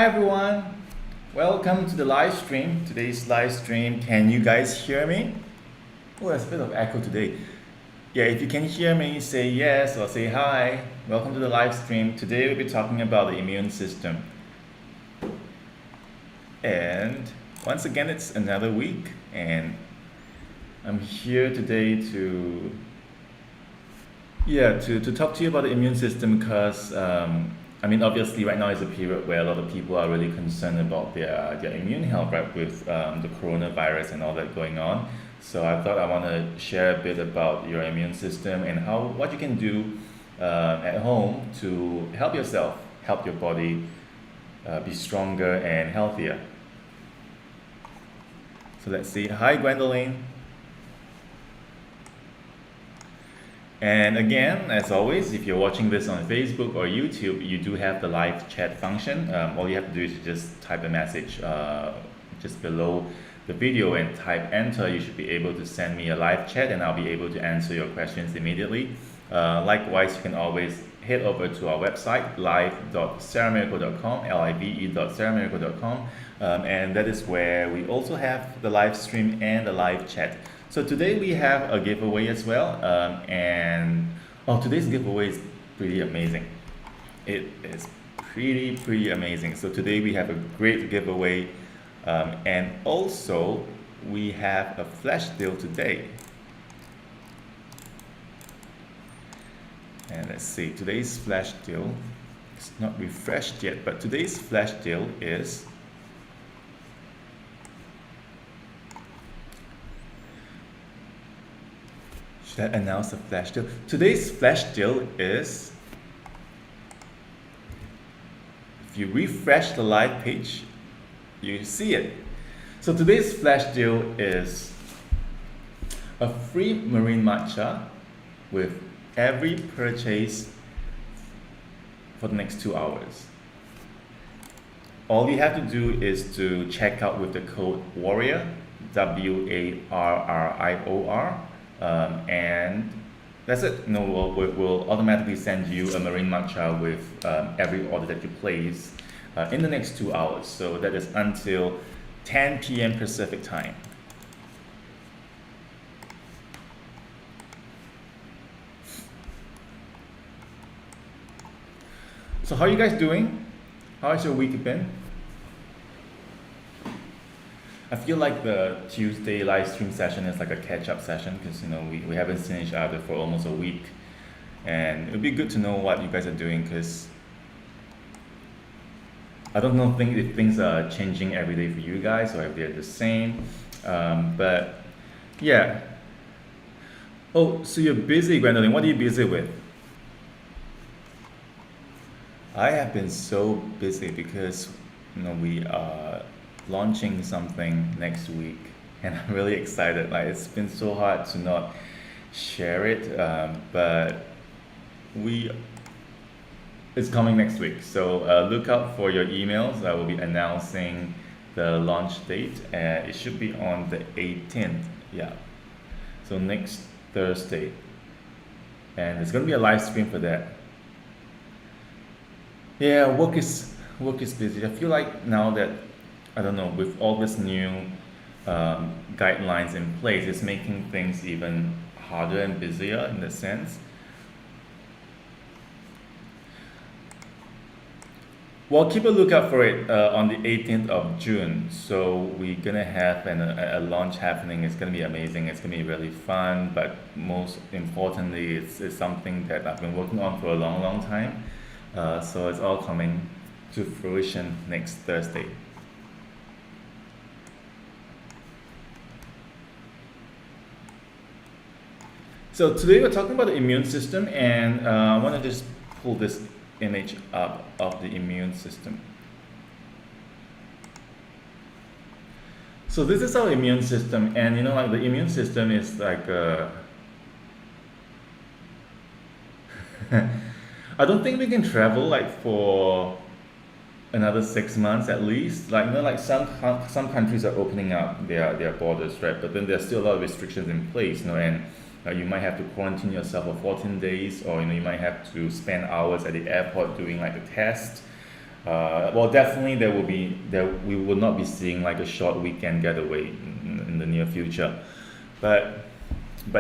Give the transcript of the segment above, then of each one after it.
Hi everyone, welcome to the live stream. Today's live stream, can you guys hear me? Oh, there's a bit of echo today. Yeah, if you can hear me, say yes or say hi. Welcome to the live stream. Today we'll be talking about the immune system. And once again, it's another week, and I'm here today to talk to you about the immune system because obviously right now is a period where a lot of people are really concerned about their immune health, right, with the coronavirus and all that going on. So I thought I want to share a bit about your immune system and what you can do at home to help yourself, help your body be stronger and healthier. So let's see. Hi, Gwendolyn. And again, as always, if you're watching this on Facebook or YouTube, you do have the live chat function. All you have to do is just type a message just below the video and type enter. You should be able to send me a live chat and I'll be able to answer your questions immediately. Likewise, you can always head over to our website, live.ceramiracle.com, live.ceramiracle.com, and that is where we also have the live stream and the live chat. So today we have a giveaway as well, today's giveaway is pretty amazing. It is pretty amazing. So today we have a great giveaway, and also we have a flash deal today. And let's see, today's flash deal, it's not refreshed yet, but today's flash deal is should I announce the flash deal? Today's flash deal is, if you refresh the live page, you see it. So today's flash deal is a free marine matcha with every purchase for the next 2 hours. All you have to do is to check out with the code WARRIOR, WARRIOR, and that's it. We'll automatically send you a marine matcha with every order that you place in the next 2 hours. So that is until 10 p.m. Pacific time. So how are you guys doing? How has your week been? I feel like the Tuesday live stream session is like a catch-up session because we haven't seen each other for almost a week, and it would be good to know what you guys are doing because I don't know if things are changing every day for you guys or if they're the same, but yeah. Oh, so you're busy, Gwendolyn. What are you busy with? I have been so busy because we are launching something next week and I'm really excited. Like, it's been so hard to not share it, but it's coming next week. So look out for your emails. I will be announcing the launch date, and it should be on the 18th. Yeah, so next Thursday, and it's gonna be a live stream for that. Yeah, work is busy. I feel like now that, I don't know, with all this new guidelines in place, it's making things even harder and busier in that sense. Well, keep a lookout for it on the 18th of June. So we're gonna have a launch happening. It's gonna be amazing. It's gonna be really fun. But most importantly, it's something that I've been working on for a long time. So it's all coming to fruition next Thursday. So today we're talking about the immune system, and I want to just pull this image up of the immune system. So this is our immune system, and like the immune system is like I don't think we can travel like for another 6 months at least. Like some countries are opening up their borders, right? But then there's still a lot of restrictions in place, and you might have to quarantine yourself for 14 days, or you might have to spend hours at the airport doing like a test. Well, definitely we will not be seeing like a short weekend getaway in the near future. But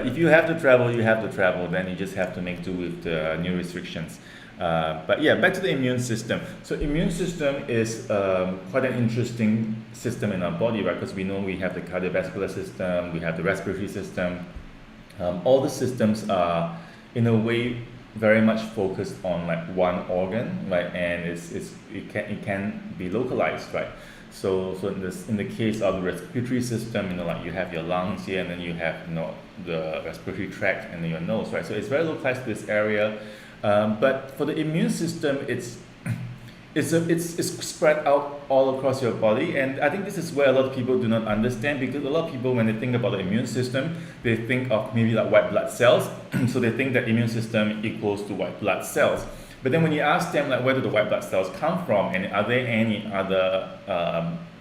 if you have to travel, you have to travel. Then you just have to make do with the new restrictions. But yeah, back to the immune system. So immune system is quite an interesting system in our body, right? Because we know we have the cardiovascular system, we have the respiratory system. All the systems are, in a way, very much focused on like one organ, right? And it can be localized, right? So in the case of the respiratory system, like you have your lungs here, and then you have the respiratory tract and then your nose, right? So it's very localized to this area. But for the immune system, it's spread out all across your body, and I think this is where a lot of people do not understand, because a lot of people, when they think about the immune system, they think of maybe like white blood cells. So they think that immune system equals to white blood cells. But then when you ask them like where do the white blood cells come from, and are there any other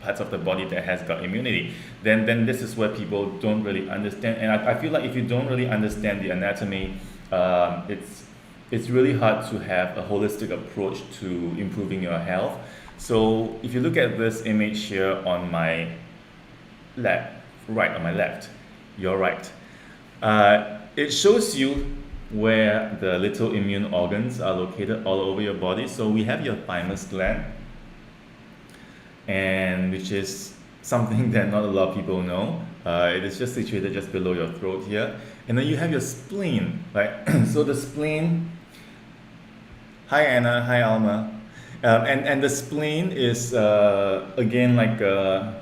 parts of the body that has got immunity, then this is where people don't really understand. And I feel like if you don't really understand the anatomy, it's really hard to have a holistic approach to improving your health. So if you look at this image here on my left, your right, it shows you where the little immune organs are located all over your body. So we have your thymus gland, and which is something that not a lot of people know. It is just situated just below your throat here. And then you have your spleen, right? So the spleen, hi Anna, hi Alma. And the spleen is again like a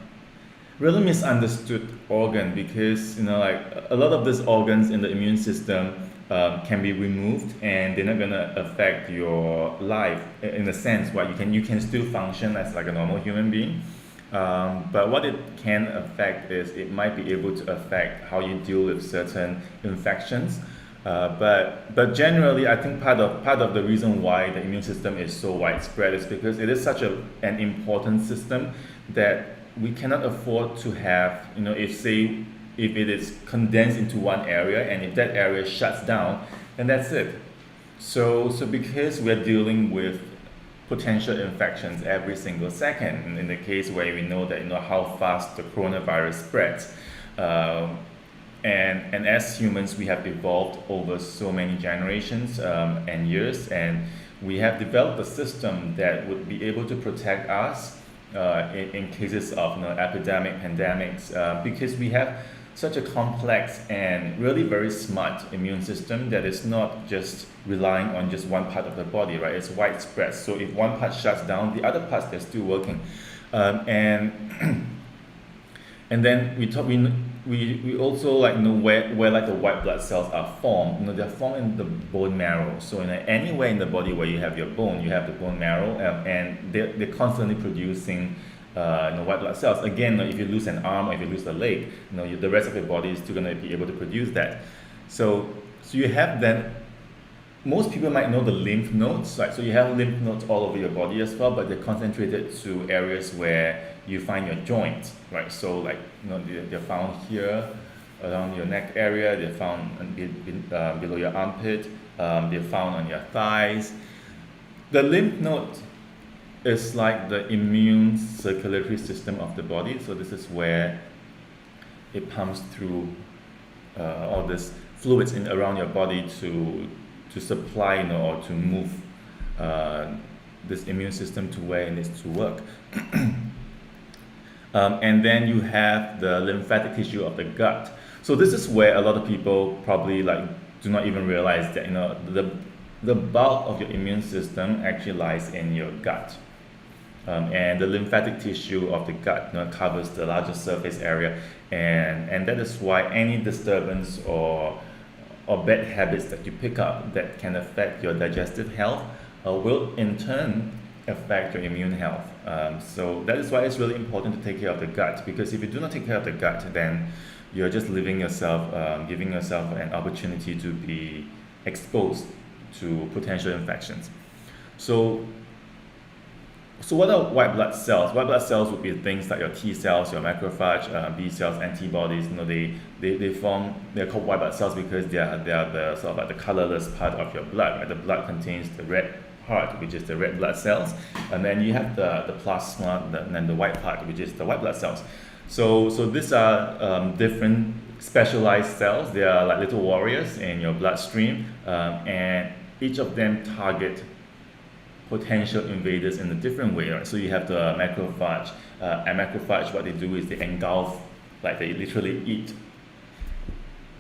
really misunderstood organ, because like a lot of these organs in the immune system can be removed, and they're not gonna affect your life in a sense. Right? You can still function as like a normal human being, but what it can affect is it might be able to affect how you deal with certain infections. But generally, I think part of the reason why the immune system is so widespread is because it is such an important system that we cannot afford to have, if it is condensed into one area, and if that area shuts down, then that's it. So because we're dealing with potential infections every single second, in the case where we know that how fast the coronavirus spreads, and as humans, we have evolved over so many generations and years, and we have developed a system that would be able to protect us in cases of epidemic, pandemics, because we have such a complex and really very smart immune system that is not just relying on just one part of the body, right? It's widespread. So if one part shuts down, the other parts, they're still working, and then we also where like the white blood cells are formed. They're formed in the bone marrow. So anywhere in the body where you have your bone, you have the bone marrow, and they're constantly producing white blood cells. Again, if you lose an arm or if you lose a leg, the rest of your body is still going to be able to produce that. So you have then. Most people might know the lymph nodes, right? So you have lymph nodes all over your body as well, but they're concentrated to areas where you find your joints, right? So they're found here around your neck area, they're found below your armpit, they're found on your thighs. The lymph node is like the immune circulatory system of the body. So this is where it pumps through all this fluids around your body to supply, or to move this immune system to where it needs to work. And then you have the lymphatic tissue of the gut. So this is where a lot of people probably do not even realize that the bulk of your immune system actually lies in your gut. And the lymphatic tissue of the gut covers the largest surface area, and that is why any disturbance or bad habits that you pick up that can affect your digestive health will in turn affect your immune health. So that is why it's really important to take care of the gut, because if you do not take care of the gut, then you're just giving yourself an opportunity to be exposed to potential infections. So what are white blood cells? White blood cells would be things like your T cells, your macrophage, B cells, antibodies. They're called white blood cells because they are the sort of like the colorless part of your blood. Right? The blood contains the red part, which is the red blood cells, and then you have the plasma, and then the white part, which is the white blood cells. So these are different specialized cells. They are like little warriors in your bloodstream, and each of them target potential invaders in a different way, right? So you have the macrophage. And macrophage, what they do is they engulf, like they literally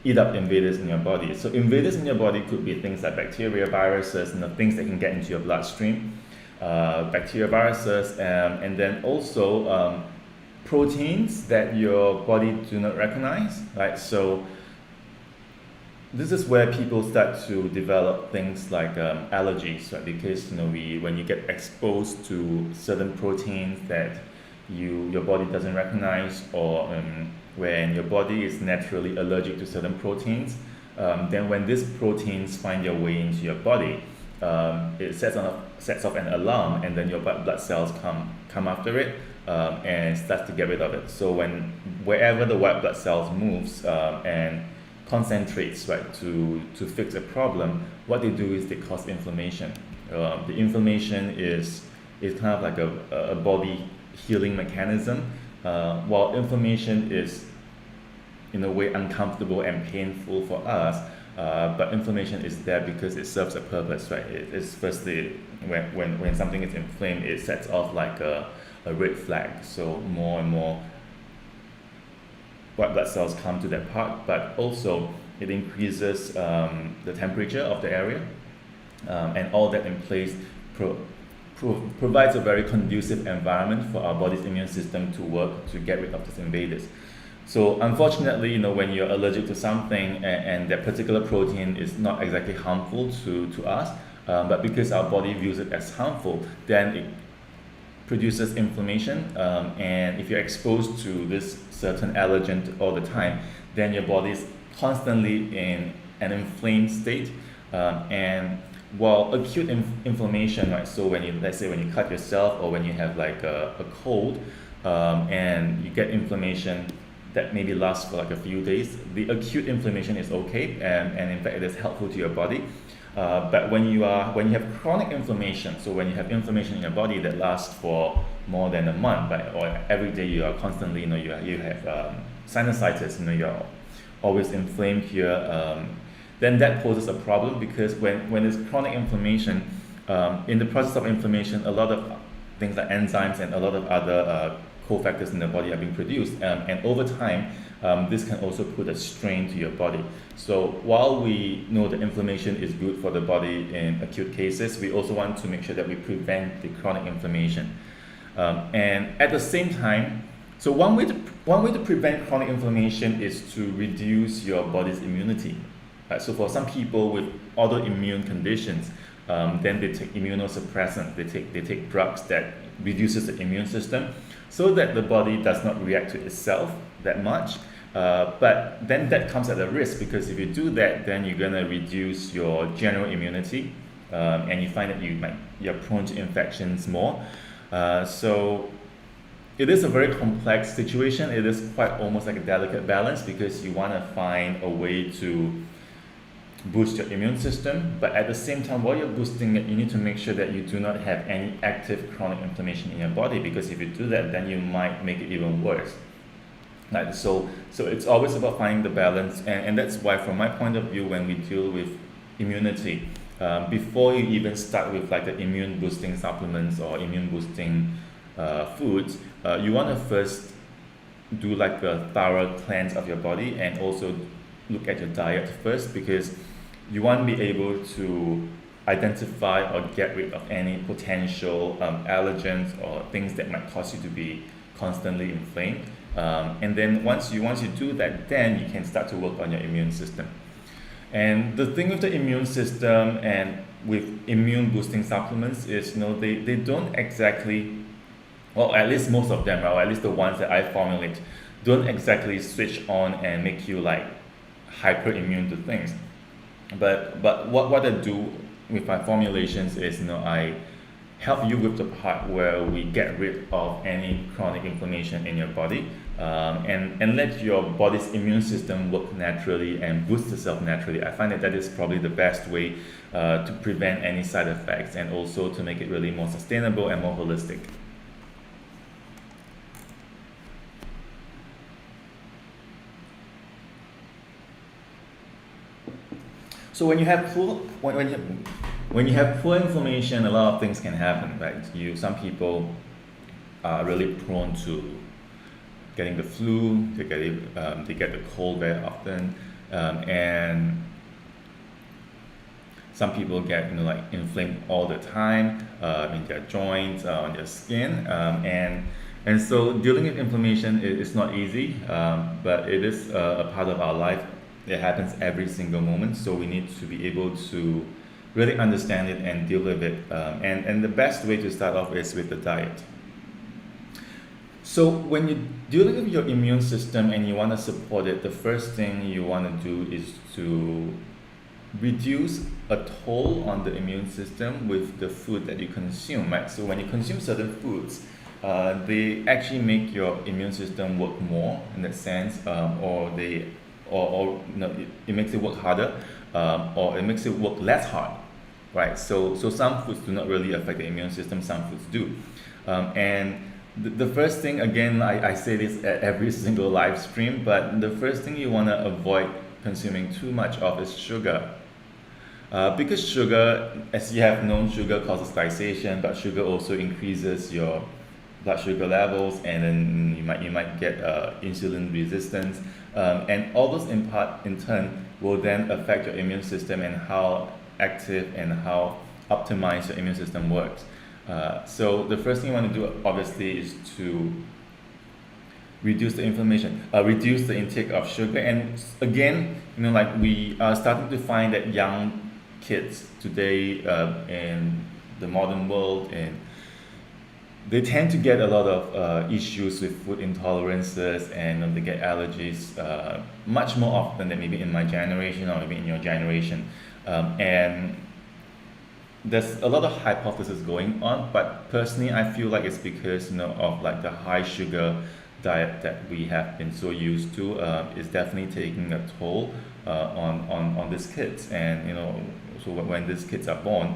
eat up invaders in your body. So invaders in your body could be things like bacteria, viruses, things that can get into your bloodstream, bacteria, viruses, and then also proteins that your body do not recognize, right? So this is where people start to develop things like allergies, right? Because when you get exposed to certain proteins that your body doesn't recognize, or when your body is naturally allergic to certain proteins, then when these proteins find their way into your body, it sets off an alarm, and then your blood cells come after it and starts to get rid of it. So wherever the white blood cells moves and concentrates, right, to fix a problem, what they do is they cause inflammation. The inflammation is kind of like a body healing mechanism. While inflammation is in a way uncomfortable and painful for us, but inflammation is there because it serves a purpose, right? It's firstly, when something is inflamed, it sets off like a red flag. So more and more white blood cells come to that part, but also it increases the temperature of the area, and all that in place provides a very conducive environment for our body's immune system to work to get rid of these invaders. So unfortunately, when you're allergic to something and that particular protein is not exactly harmful to us, but because our body views it as harmful, then it produces inflammation, and if you're exposed to this certain allergen all the time, then your body is constantly in an inflamed state, and while acute inflammation, right? So let's say when you cut yourself, or when you have like a cold, and you get inflammation that maybe lasts for like a few days, the acute inflammation is okay, and in fact it is helpful to your body. But when you have chronic inflammation, so when you have inflammation in your body that lasts for more than a month, right, or every day you are constantly, you have sinusitis, you're always inflamed here, then that poses a problem, because when there's chronic inflammation, in the process of inflammation, a lot of things like enzymes and a lot of other cofactors in the body are being produced, and over time, this can also put a strain to your body. So while we know that inflammation is good for the body in acute cases, we also want to make sure that we prevent the chronic inflammation. And at the same time, so one way to prevent chronic inflammation is to reduce your body's immunity. So for some people with autoimmune conditions, then they take immunosuppressants. They take drugs that reduces the immune system, so that the body does not react to itself that much. But then that comes at a risk, because if you do that, then you're gonna reduce your general immunity, and you find that you're prone to infections more. So it is a very complex situation. It is quite almost like a delicate balance, because you want to find a way to boost your immune system, but at the same time, while you're boosting it, you need to make sure that you do not have any active chronic inflammation in your body, because if you do that, then you might make it even worse. Right? So it's always about finding the balance, and that's why, from my point of view, when we deal with immunity, before you even start with like the immune boosting supplements or immune boosting foods, you want to first do like a thorough cleanse of your body, and also look at your diet first, because you want to be able to identify or get rid of any potential allergens or things that might cause you to be constantly inflamed. And then once you do that, then you can start to work on your immune system. And the thing with the immune system and with immune boosting supplements is, they don't exactly, well, at least most of them, or at least the ones that I formulate, don't exactly switch on and make you like hyper immune to things. But what I do with my formulations is, I help you with the part where we get rid of any chronic inflammation in your body, and let your body's immune system work naturally and boost itself naturally. I find that that is probably the best way to prevent any side effects, and also to make it really more sustainable and more holistic. So when you have when you have poor inflammation, a lot of things can happen, right? Some people are really prone to getting the flu. They get the cold very often, and some people get like inflamed all the time in their joints, on their skin, and so dealing with inflammation is not easy, but it is a part of our life. It happens every single moment, so we need to be able to really understand it and deal with it. And the best way to start off is with the diet. So when you're dealing with your immune system and you want to support it, the first thing you want to do is to reduce a toll on the immune system with the food that you consume, right? So when you consume certain foods, they actually make your immune system work more in that sense, or it makes it work harder, or it makes it work less hard, right? So some foods do not really affect the immune system, some foods do. And the first thing, again, I say this at every single live stream, but the first thing you want to avoid consuming too much of is sugar. Because sugar, as you have known, sugar causes glycation, but sugar also increases your blood sugar levels, and then you might get insulin resistance, and all those in turn will then affect your immune system and how active and how optimized your immune system works. So the first thing you want to do, obviously, is to reduce the inflammation, reduce the intake of sugar. And again, like we are starting to find that young kids today, in the modern world, and they tend to get a lot of issues with food intolerances, and they get allergies much more often than maybe in my generation or maybe in your generation. And there's a lot of hypothesis going on, but personally I feel like it's because of like the high sugar diet that we have been so used to is definitely taking a toll on these kids. And so when these kids are born,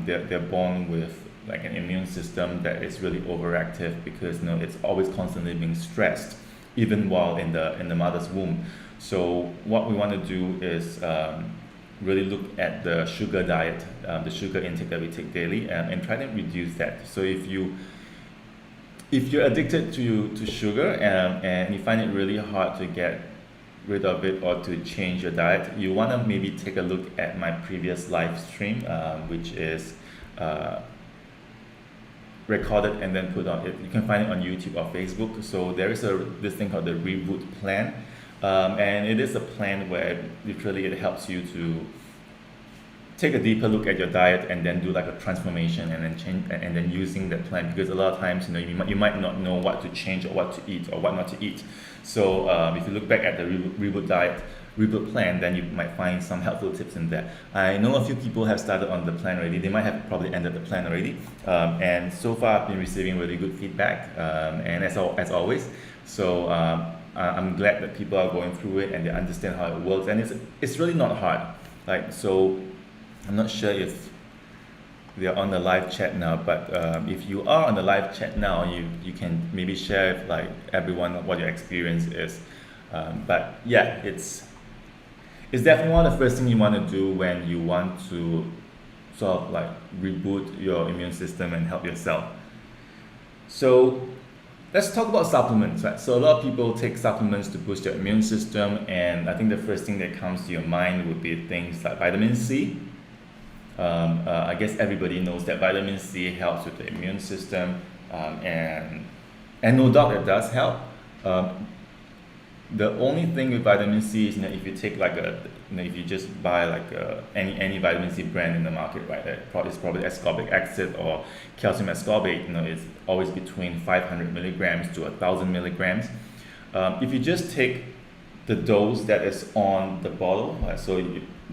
they're born with like an immune system that is really overactive, because it's always constantly being stressed, even while in the mother's womb. So what we want to do is really look at the sugar diet, the sugar intake that we take daily, and try to reduce that. So if you're addicted to sugar, and you find it really hard to get rid of it or to change your diet, you want to maybe take a look at my previous live stream, which is recorded and then put on it. You can find it on YouTube or Facebook. So there is this thing called the Reboot Plan, and it is a plan where literally it helps you to take a deeper look at your diet and then do like a transformation, and then change, and then using that plan, because a lot of times you might not know what to change or what to eat or what not to eat. So if you look back at the Reboot Plan, then you might find some helpful tips in there. I know a few people have started on the plan already. They might have probably ended the plan already, and so far I've been receiving really good feedback, and as always. So I'm glad that people are going through it and they understand how it works, and it's really not hard. Like, so I'm not sure if they're on the live chat now, but if you are on the live chat now, you can maybe share with like everyone what your experience is. But yeah, it's definitely one of the first things you want to do when you want to sort of like reboot your immune system and help yourself. So let's talk about supplements, right? So a lot of people take supplements to boost their immune system, and I think the first thing that comes to your mind would be things like vitamin C. I guess everybody knows that vitamin C helps with the immune system, and no doubt it does help. The only thing with vitamin C is if you take like if you just buy like any vitamin C brand in the market, right? It's probably ascorbic acid or calcium ascorbate. It's always between 500 milligrams to 1,000 milligrams. If you just take the dose that is on the bottle, so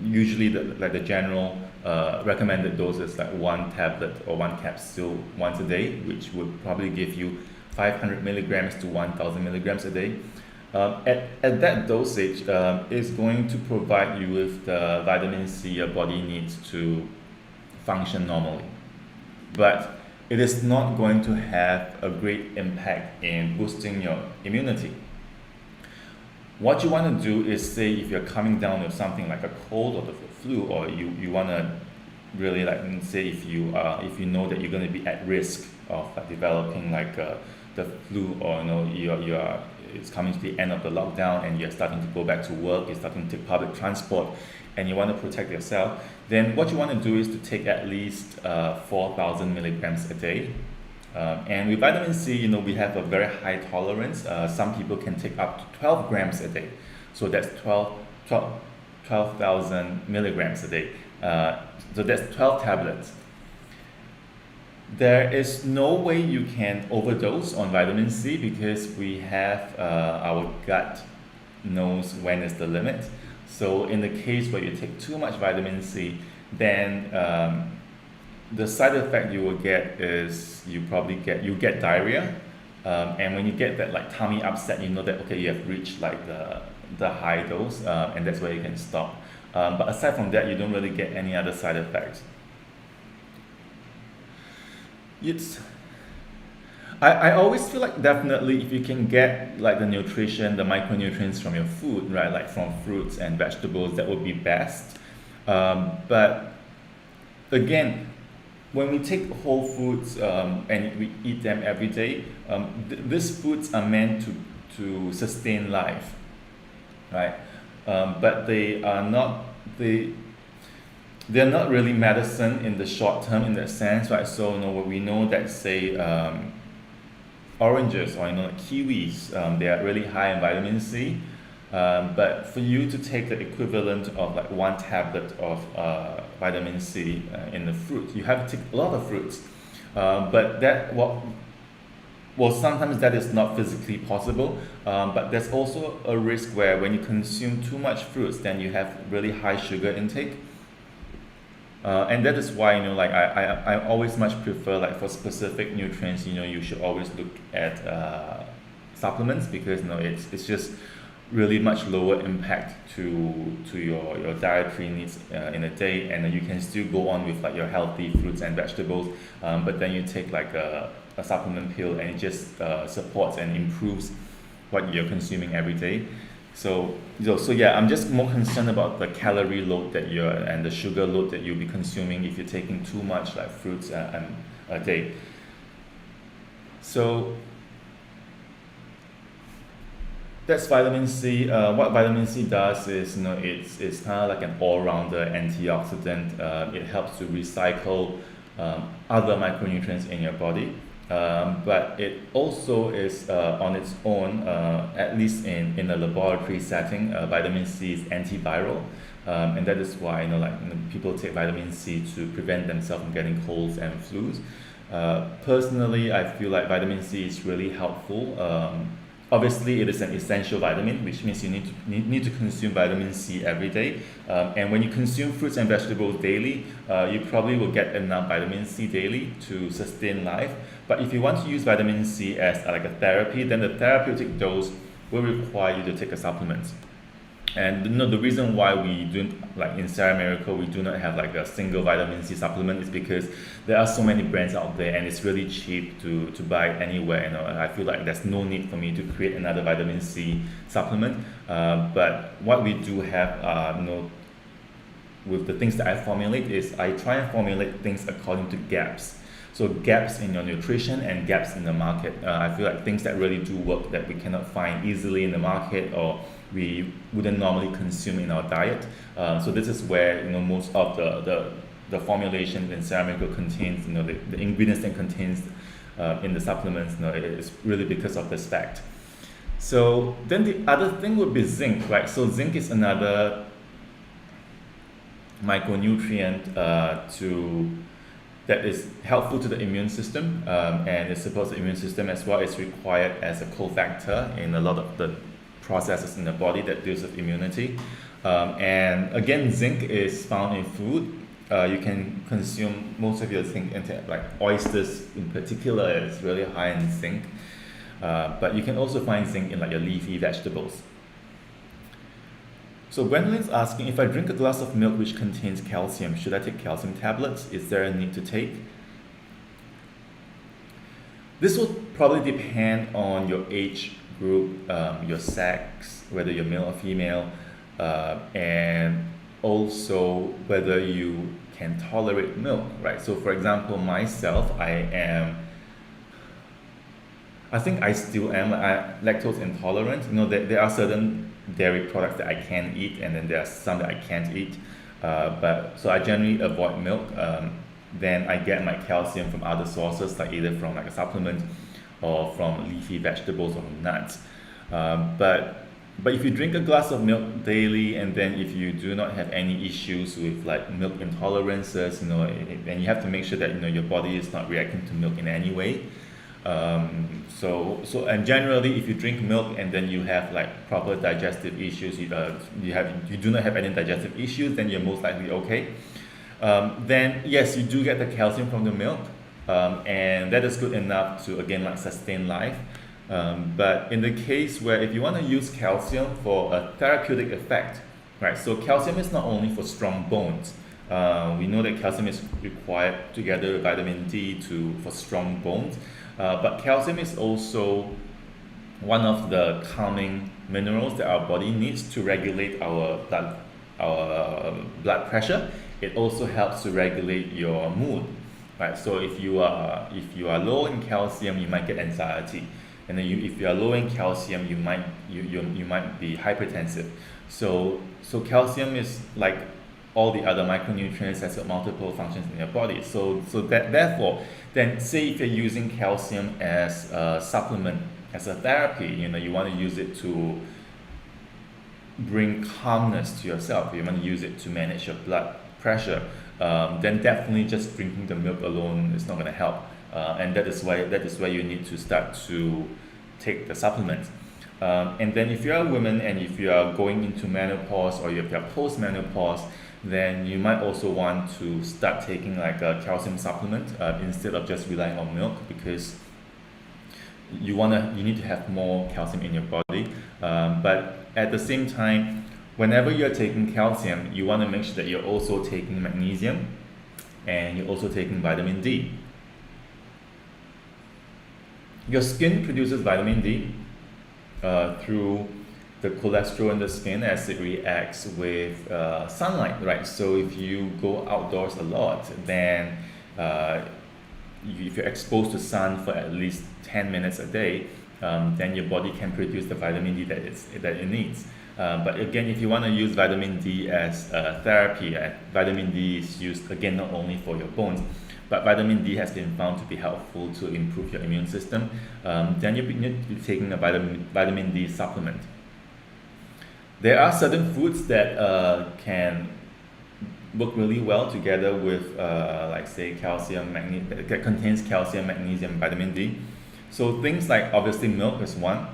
usually the general recommended dose is like 1 tablet or 1 capsule once a day, which would probably give you 500 milligrams to 1000 milligrams a day. At that dosage, it's going to provide you with the vitamin C your body needs to function normally. But it is not going to have a great impact in boosting your immunity. What you want to do is, say if you're coming down with something like a cold or the flu, or you want to really, like, say if you know that you're going to be at risk of developing like the flu, or you are it's coming to the end of the lockdown and you're starting to go back to work, you're starting to take public transport, and you want to protect yourself, then what you want to do is to take at least 4,000 milligrams a day. And with vitamin C, we have a very high tolerance. Some people can take up to 12 grams a day. So that's 12,000 milligrams a day. So that's 12 tablets. There is no way you can overdose on vitamin C, because we have our gut knows when is the limit. So in the case where you take too much vitamin C, then the side effect you will get is you get diarrhea, and when you get that like tummy upset, you know that okay, you have reached like the high dose, and that's where you can stop. But aside from that, you don't really get any other side effects. I always feel like definitely if you can get like the nutrition, the micronutrients from your food, right, like from fruits and vegetables, that would be best. But again, when we take whole foods and we eat them every day, these foods are meant to sustain life, right? But they're not really medicine in the short term in that sense, right? So we know that, say, oranges or like kiwis, they are really high in vitamin C. But for you to take the equivalent of like 1 tablet of vitamin C in the fruit, you have to take a lot of fruits. But sometimes that is not physically possible. But there's also a risk where when you consume too much fruits, then you have really high sugar intake. And that is why I always much prefer, like, for specific nutrients, you should always look at supplements, because it's just really much lower impact to your dietary needs in a day, and then you can still go on with like your healthy fruits and vegetables, but then you take like a supplement pill, and it just supports and improves what you're consuming every day. So yeah, I'm just more concerned about the calorie load and the sugar load that you'll be consuming if you're taking too much like fruits a day. So that's vitamin C. What vitamin C does is, it's kind of like an all-rounder antioxidant. It helps to recycle other micronutrients in your body. But it also is on its own, at least in a laboratory setting, vitamin C is antiviral, and that is why people take vitamin C to prevent themselves from getting colds and flus. Personally, I feel like vitamin C is really helpful. Obviously, it is an essential vitamin, which means you need to consume vitamin C every day. And when you consume fruits and vegetables daily, you probably will get enough vitamin C daily to sustain life. But if you want to use vitamin C as like a therapy, then the therapeutic dose will require you to take a supplement. And the reason why we don't, like in Ceramiracle, we do not have like a single vitamin C supplement is because there are so many brands out there, and it's really cheap to buy anywhere. And I feel like there's no need for me to create another vitamin C supplement. But what we do have, with the things that I formulate, is I try and formulate things according to gaps. So gaps in your nutrition and gaps in the market. I feel like things that really do work that we cannot find easily in the market, or we wouldn't normally consume in our diet. So this is where most of the formulation in Ceramiracle contains, the ingredients that contains in the supplements. It's really because of this fact. So then the other thing would be zinc, right? So zinc is another micronutrient that is helpful to the immune system, and it supports the immune system as well. It's required as a cofactor in a lot of the processes in the body that deals with immunity. And again, zinc is found in food, you can consume most of your zinc intake, like oysters in particular, is really high in zinc. But you can also find zinc in like your leafy vegetables. So Gwendolyn's asking, if I drink a glass of milk which contains calcium, should I take calcium tablets? Is there a need to take? This will probably depend on your age group, your sex, whether you're male or female, and also whether you can tolerate milk, right? So for example, myself, I think I still am lactose intolerant. You know, there are certain dairy products that I can eat, and then there are some that I can't eat. But so I generally avoid milk. Then I get my calcium from other sources, like either from like a supplement or from leafy vegetables or nuts. But if you drink a glass of milk daily, and then if you do not have any issues with like milk intolerances, you know, and you have to make sure that, you know, your body is not reacting to milk in any way. And generally, if you drink milk and then you have like proper digestive issues, you do not have any digestive issues, then you're most likely okay. Then yes, you do get the calcium from the milk, and that is good enough to again like sustain life. But in the case where if you want to use calcium for a therapeutic effect, right? So calcium is not only for strong bones. We know that calcium is required together with vitamin D for strong bones. But calcium is also one of the calming minerals that our body needs to regulate our blood pressure. It also helps to regulate your mood, right? So if you are low in calcium, you might get anxiety, and then if you are low in calcium, you might be hypertensive. So calcium is like all the other micronutrients, has got multiple functions in your body. So that therefore, then say if you're using calcium as a supplement, as a therapy, you know, you want to use it to bring calmness to yourself, you want to use it to manage your blood pressure, then definitely just drinking the milk alone is not going to help, and that is why you need to start to take the supplements. And then if you're a woman and if you are going into menopause or if you're post-menopause, then you might also want to start taking like a calcium supplement instead of just relying on milk, because you need to have more calcium in your body. But at the same time, whenever you're taking calcium, you want to make sure that you're also taking magnesium and you're also taking vitamin D. Your skin produces vitamin D through the cholesterol in the skin as it reacts with sunlight, right? So if you go outdoors a lot, then if you're exposed to sun for at least 10 minutes a day, then your body can produce the vitamin D that it needs. But again, if you want to use vitamin D as therapy, vitamin D is used again not only for your bones, but vitamin D has been found to be helpful to improve your immune system. Then you need to be taking a vitamin D supplement. There are certain foods that can work really well together with, like say, calcium, that contains calcium, magnesium, vitamin D. So things like obviously milk is one.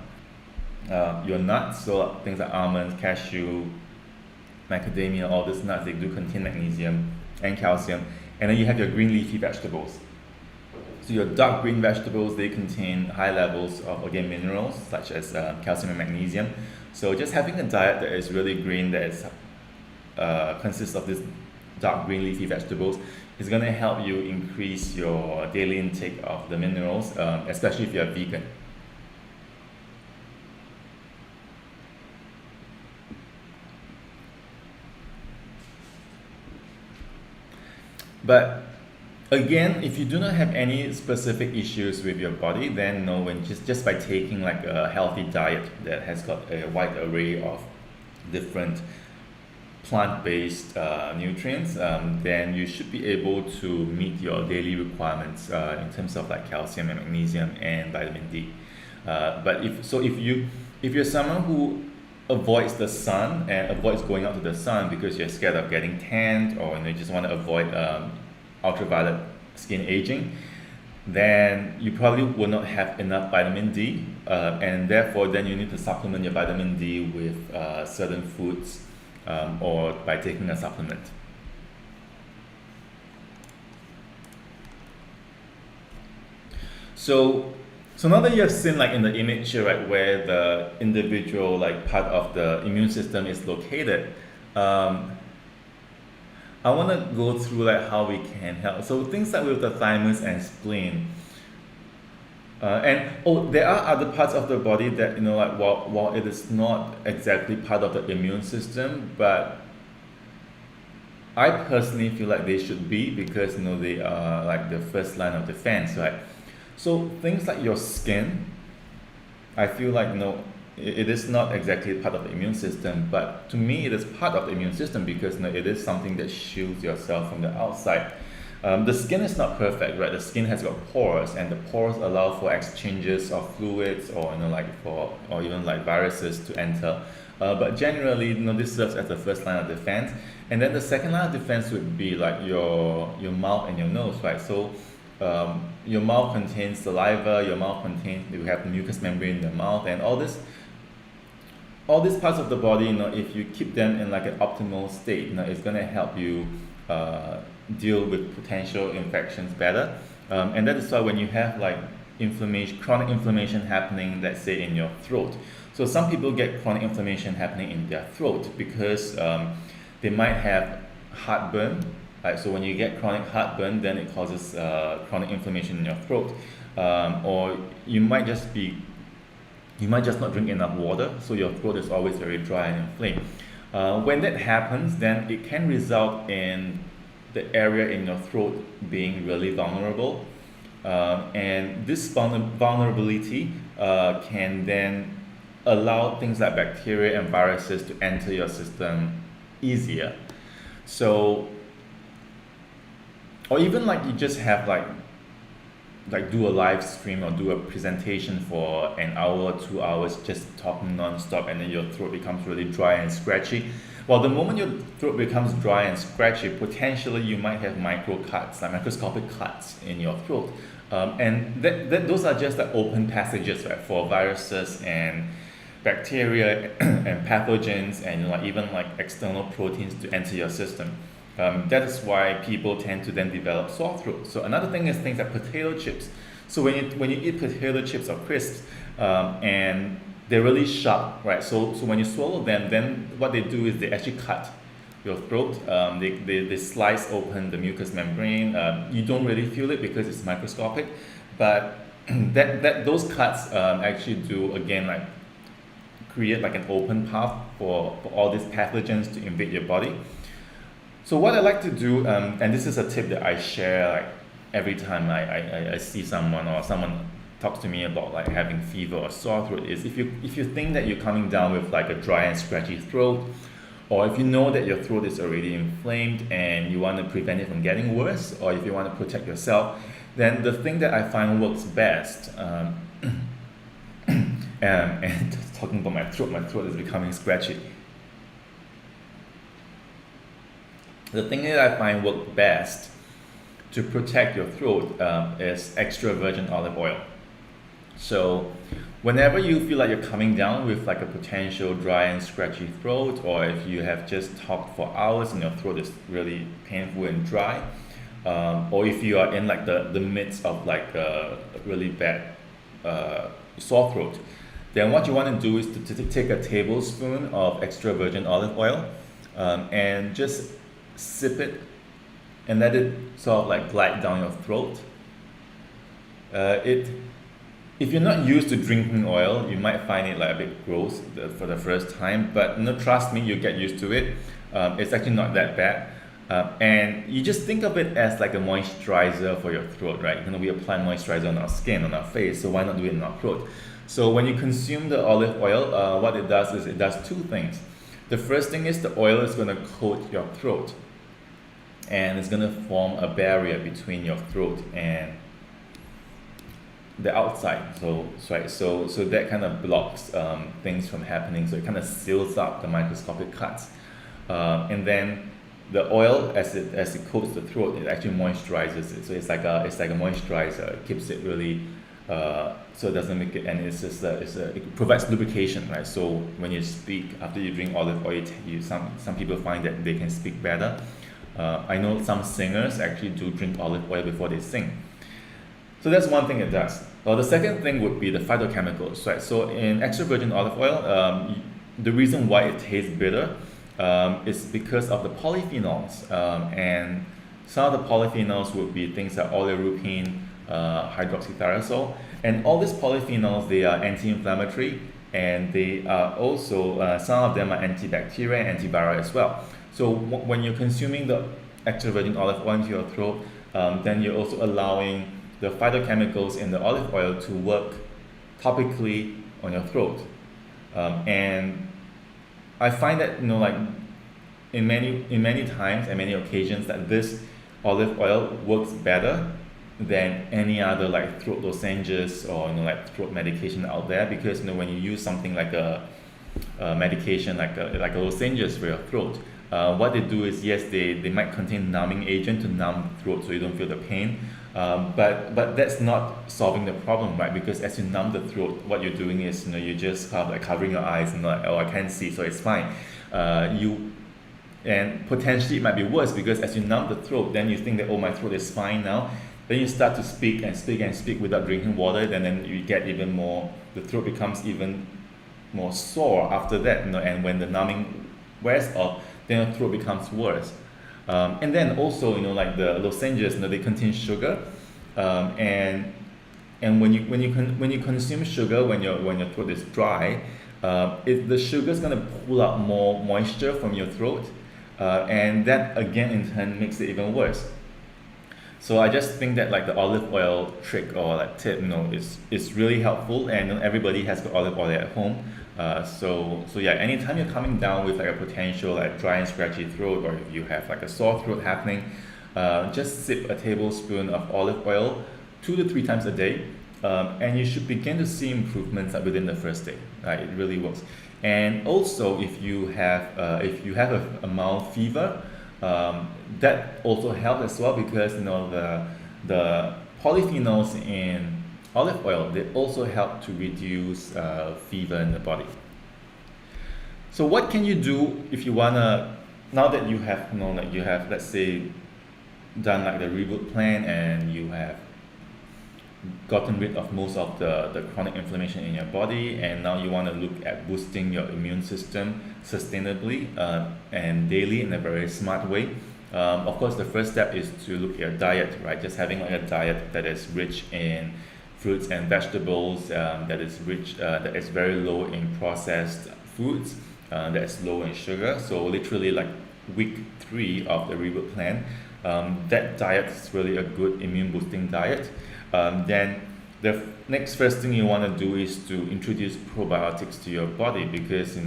Your nuts, so things like almonds, cashew, macadamia, all these nuts, they do contain magnesium and calcium. And then you have your green leafy vegetables. So your dark green vegetables, they contain high levels of again minerals such as calcium and magnesium. So just having a diet that is really green, that is consists of this dark green leafy vegetables, is going to help you increase your daily intake of the minerals, especially if you're vegan. But again, if you do not have any specific issues with your body, then no, when just by taking like a healthy diet that has got a wide array of different plant-based nutrients, then you should be able to meet your daily requirements in terms of like calcium and magnesium and vitamin D. But if you're someone who avoids the sun and avoids going out to the sun because you're scared of getting tanned, or you just want to avoid ultraviolet skin aging, then you probably will not have enough vitamin D, and therefore then you need to supplement your vitamin D with certain foods or by taking a supplement. So, so now that you have seen like in the image here, right, where the individual like part of the immune system is located, um, I want to go through like how we can help. So things like with the thymus and spleen, and oh, there are other parts of the body that like while it is not exactly part of the immune system, but I personally feel like they should be because they are like the first line of defense, right? So things like your skin, I feel like it is not exactly part of the immune system, but to me it is part of the immune system because it is something that shields yourself from the outside. The skin is not perfect, right? The skin has got pores, and the pores allow for exchanges of fluids, or or even like viruses to enter. But generally, this serves as the first line of defense, and then the second line of defense would be like your mouth and your nose, right? So your mouth contains saliva, you have the mucous membrane in the mouth, and all these parts of the body, if you keep them in like an optimal state, it's going to help you deal with potential infections better. And that is why when you have like chronic inflammation happening, let's say in your throat. So some people get chronic inflammation happening in their throat because they might have heartburn. Right? So when you get chronic heartburn, then it causes chronic inflammation in your throat. Or you might just not drink enough water, so your throat is always very dry and inflamed. When that happens, then it can result in the area in your throat being really vulnerable. And this vulnerability can then allow things like bacteria and viruses to enter your system easier. So, or even like you just have like do a live stream or do a presentation for an hour or 2 hours just talking non-stop, and then your throat becomes really dry and scratchy. Well, the moment your throat becomes dry and scratchy, potentially you might have microscopic cuts in your throat. And those are just the open passages, right, for viruses and bacteria and pathogens and even like external proteins to enter your system. That is why people tend to then develop sore throat. So another thing is things like potato chips. So when you eat potato chips or crisps, and they're really sharp, right? So when you swallow them, then what they do is they actually cut your throat. They slice open the mucous membrane. You don't really feel it because it's microscopic, but those cuts actually do again like create like an open path for all these pathogens to invade your body. So what I like to do, and this is a tip that I share like every time I see someone or someone talks to me about like having fever or sore throat, is if you think that you're coming down with like a dry and scratchy throat, or if you know that your throat is already inflamed and you want to prevent it from getting worse, or if you want to protect yourself, then the thing that I find works best, and talking about my throat is becoming scratchy. The thing that I find works best to protect your throat is extra virgin olive oil. So whenever you feel like you're coming down with like a potential dry and scratchy throat, or if you have just talked for hours and your throat is really painful and dry, or if you are in like the midst of like a really bad sore throat, then what you want to do is to take a tablespoon of extra virgin olive oil and just sip it and let it sort of like glide down your throat. If you're not used to drinking oil, you might find it like a bit gross for the first time, but trust me, you get used to it. It's actually not that bad. And you just think of it as like a moisturizer for your throat, right? We apply moisturizer on our skin, on our face, so why not do it in our throat? So when you consume the olive oil, what it does is it does two things. The first thing is the oil is going to coat your throat, and it's going to form a barrier between your throat and the outside. So that kind of blocks things from happening. So it kind of seals up the microscopic cuts, and then the oil, as it coats the throat, it actually moisturizes it. So it's like a moisturizer. It keeps it really so it doesn't make it, and it provides lubrication, right? So when you speak after you drink olive oil, some people find that they can speak better. I know some singers actually do drink olive oil before they sing. So that's one thing it does. Well, the second thing would be the phytochemicals, right? So in extra virgin olive oil, the reason why it tastes bitter is because of the polyphenols. And some of the polyphenols would be things like oleuropein, hydroxytyrosol, and all these polyphenols, they are anti-inflammatory, and they are also, some of them are antibacterial and antiviral as well. So when you're consuming the extra virgin olive oil into your throat, then you're also allowing the phytochemicals in the olive oil to work topically on your throat. And I find that, like in many times and many occasions, that this olive oil works better than any other like throat lozenges or like throat medication out there, because when you use something like a medication like a lozenges for your throat, what they do is, yes, they might contain numbing agent to numb the throat so you don't feel the pain, but that's not solving the problem, right? Because as you numb the throat, what you're doing is, you're just kind of like covering your eyes and like, oh, I can't see, so it's fine. And potentially it might be worse, because as you numb the throat, then you think that, oh, my throat is fine now. Then you start to speak and speak and speak without drinking water, then you get even more, the throat becomes even more sore after that, and when the numbing wears off, then your throat becomes worse. And then also, like the lozenges, they contain sugar, and when you consume sugar when your throat is dry, the sugar is going to pull out more moisture from your throat, and that again in turn makes it even worse. So I just think that like the olive oil trick or like tip, is really helpful, and everybody has got olive oil at home. So yeah, anytime you're coming down with like a potential like dry and scratchy throat, or if you have like a sore throat happening, just sip a tablespoon of olive oil 2 to 3 times a day, and you should begin to see improvements within the first day. Right, it really works. And also, if you have a mild fever, that also helps as well, because the polyphenols in olive oil, they also help to reduce fever in the body. So what can you do if you wanna, now that you have let's say done like the Reboot Plan, and you have gotten rid of most of the chronic inflammation in your body, and now you want to look at boosting your immune system sustainably and daily in a very smart way. Of course, the first step is to look at your diet, right? Just having like a diet that is rich in fruits and vegetables, that is very low in processed foods, that is low in sugar. So literally like week 3 of the Reboot Plan, that diet is really a good immune boosting diet. Then the next first thing you want to do is to introduce probiotics to your body, because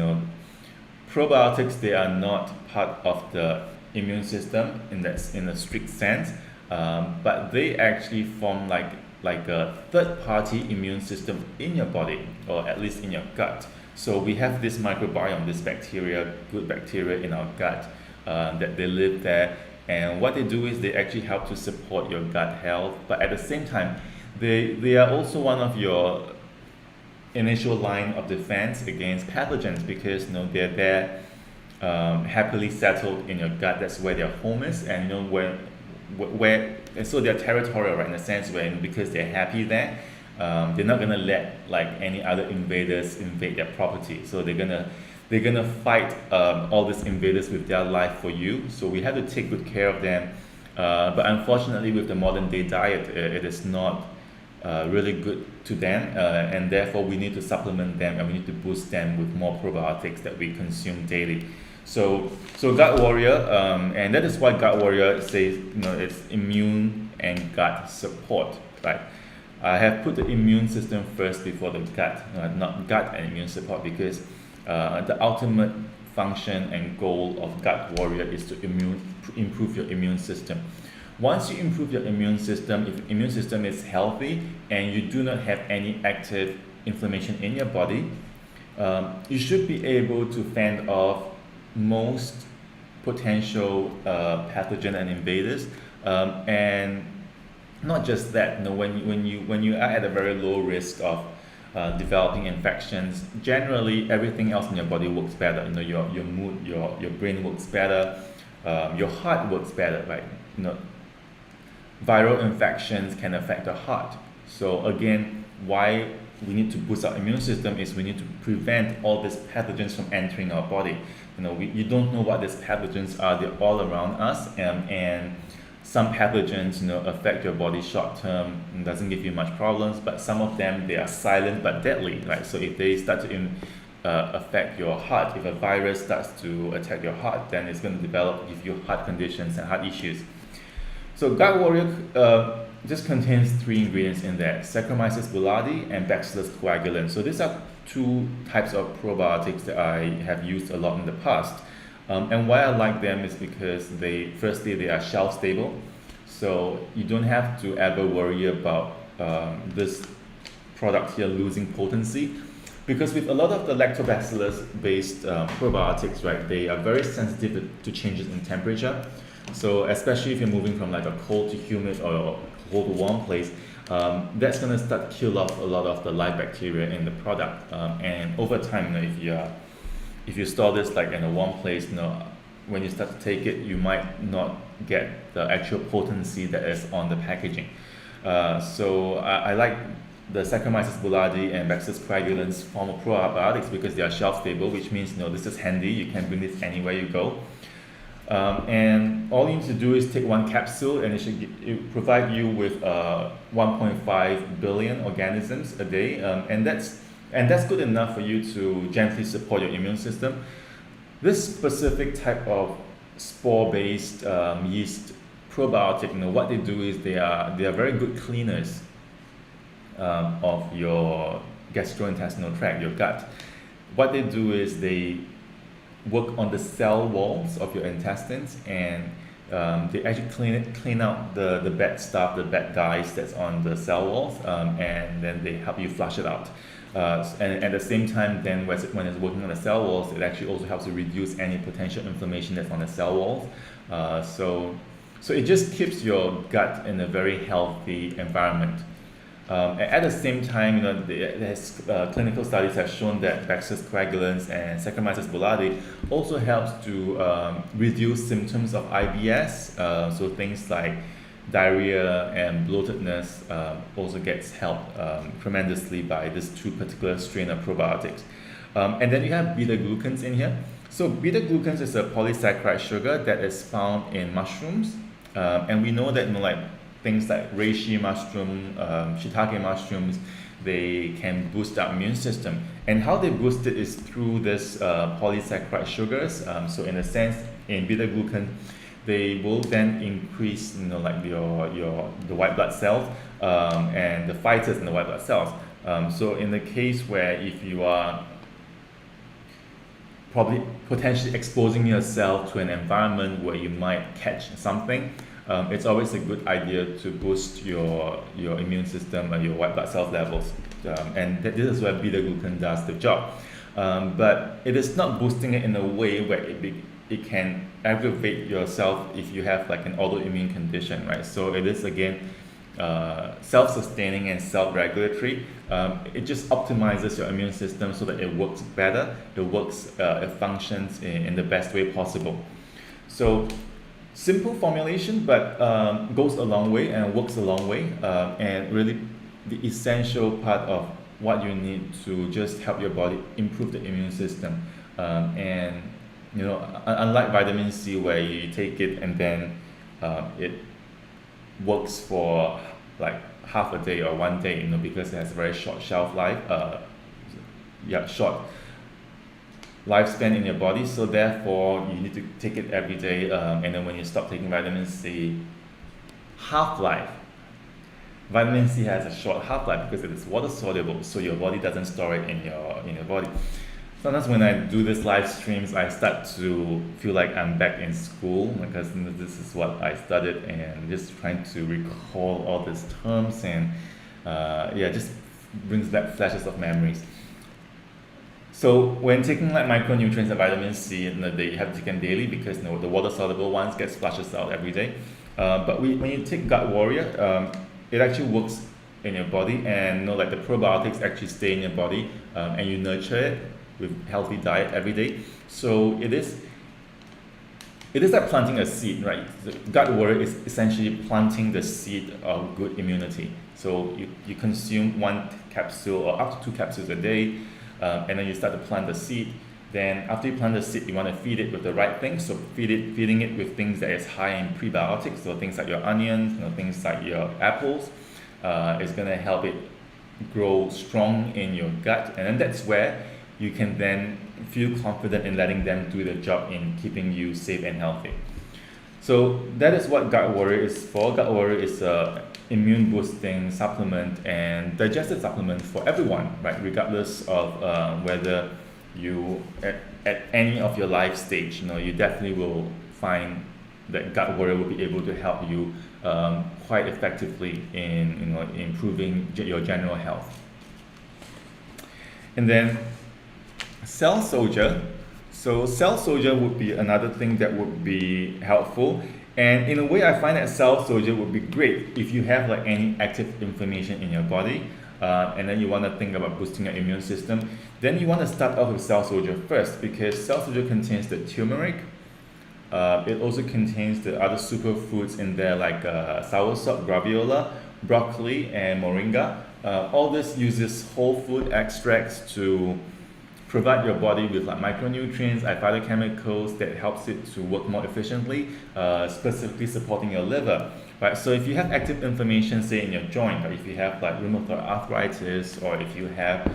probiotics, they are not part of the immune system in a strict sense, but they actually form like a third-party immune system in your body, or at least in your gut. So we have this microbiome, this bacteria, good bacteria in our gut, that they live there. And what they do is they actually help to support your gut health, but at the same time, they are also one of your initial line of defense against pathogens, because they're there happily settled in your gut. That's where their home is, and where and so they're territorial, right, in a sense, where because they're happy there, they're not gonna let like any other invaders invade their property. So they're gonna fight all these invaders with their life for you. So we have to take good care of them. But unfortunately, with the modern day diet, it is not really good to them, and therefore we need to supplement them, and we need to boost them with more probiotics that we consume daily. So Gut Warrior, and that is why Gut Warrior says it's immune and gut support, right? I have put the immune system first before the gut, not gut and immune support, because the ultimate function and goal of Gut Warrior is to improve your immune system. Once you improve your immune system, if your immune system is healthy and you do not have any active inflammation in your body, you should be able to fend off most potential pathogen and invaders, and not just that. When you are at a very low risk of developing infections, generally everything else in your body works better. Your mood, your brain works better, your heart works better, right? Viral infections can affect the heart. So again, why we need to boost our immune system is we need to prevent all these pathogens from entering our body. You don't know what these pathogens are. They're all around us, and some pathogens, affect your body short term and doesn't give you much problems, but some of them, they are silent but deadly, right? So if they start to affect your heart, if a virus starts to attack your heart, then it's going to give you heart conditions and heart issues. So Gut Warrior just contains 3 ingredients in there: Saccharomyces boulardii and Bacillus coagulans. So these are 2 types of probiotics that I have used a lot in the past. And why I like them is because they are shelf stable, so you don't have to ever worry about this product here losing potency, because with a lot of the lactobacillus based probiotics, right, they are very sensitive to changes in temperature. So especially if you're moving from like a cold to humid or cold to warm place, that's going to start kill off a lot of the live bacteria in the product, and over time, if you store this like in a warm place, when you start to take it, you might not get the actual potency that is on the packaging. So I like the Saccharomyces boulardii and Bacillus coagulans form of probiotics because they are shelf stable, which means this is handy. You can bring this anywhere you go. And all you need to do is take 1 capsule, and it provide you with 1.5 billion organisms a day, and that's good enough for you to gently support your immune system. This specific type of spore-based yeast probiotic, what they do is they are very good cleaners of your gastrointestinal tract, your gut. What they do is they work on the cell walls of your intestines, and they actually clean out the bad stuff, the bad guys that's on the cell walls, and then they help you flush it out. And at the same time, then when it's working on the cell walls, it actually also helps to reduce any potential inflammation that's on the cell walls. So it just keeps your gut in a very healthy environment. At the same time, clinical studies have shown that Bacillus coagulans and Saccharomyces boulardii also helps to reduce symptoms of IBS. So things like diarrhea and bloatedness also gets helped tremendously by this 2 particular strain of probiotics. And then you have beta-glucans in here. So beta-glucans is a polysaccharide sugar that is found in mushrooms, and we know that things like reishi mushroom, shiitake mushrooms, they can boost our immune system. And how they boost it is through this polysaccharide sugars. So in a sense, in beta-glucan, they will then increase, the white blood cells and the fighters in the white blood cells. So in the case where if you are probably potentially exposing yourself to an environment where you might catch something, it's always a good idea to boost your immune system and your white blood cell levels, and this is where beta-glucan does the job. But it is not boosting it in a way where it can aggravate yourself if you have like an autoimmune condition, right? So it is again self-sustaining and self-regulatory. It just optimizes your immune system so that it works better, it functions in the best way possible. So simple formulation, but goes a long way and works a long way, and really the essential part of what you need to just help your body improve the immune system. And unlike vitamin C where you take it and then it works for like half a day or 1 day, because it has a very short shelf life, short lifespan in your body, so therefore you need to take it every day, and then when you stop taking vitamin C, half-life. Vitamin C has a short half-life because it is water soluble, so your body doesn't store it in your body. Sometimes when I do these live streams, I start to feel like I'm back in school because this is what I studied, and just trying to recall all these terms, and just brings back flashes of memories. So when taking like micronutrients and vitamin C, they have to take them daily because the water soluble ones get flushes out every day. But when you take Gut Warrior, it actually works in your body, and like the probiotics actually stay in your body, and you nurture it with healthy diet every day. So it is like planting a seed, right? The Gut Warrior is essentially planting the seed of good immunity. So you consume one capsule or up to 2 capsules a day, and then you start to plant the seed. Then after you plant the seed, you want to feed it with the right things. So feeding it with things that is high in prebiotics, so things like your onions, things like your apples, is going to help it grow strong in your gut. And then that's where you can then feel confident in letting them do the job in keeping you safe and healthy. So that is what Gut Warrior is for. Gut Warrior is a immune boosting supplement and digestive supplement for everyone, right? Regardless of whether you at any of your life stage, you definitely will find that Gut Warrior will be able to help you quite effectively in improving your general health. And then Cell Soldier. So Cell Soldier would be another thing that would be helpful. And in a way, I find that Cell Soldier would be great if you have like any active inflammation in your body, and then you want to think about boosting your immune system. Then you want to start off with Cell Soldier first, because Cell Soldier contains the turmeric. It also contains the other superfoods in there like soursop, graviola, broccoli, and moringa. All this uses whole food extracts to provide your body with like micronutrients, phytochemicals that helps it to work more efficiently, specifically supporting your liver. Right? So if you have active inflammation, say in your joint, or if you have like rheumatoid arthritis, or if you have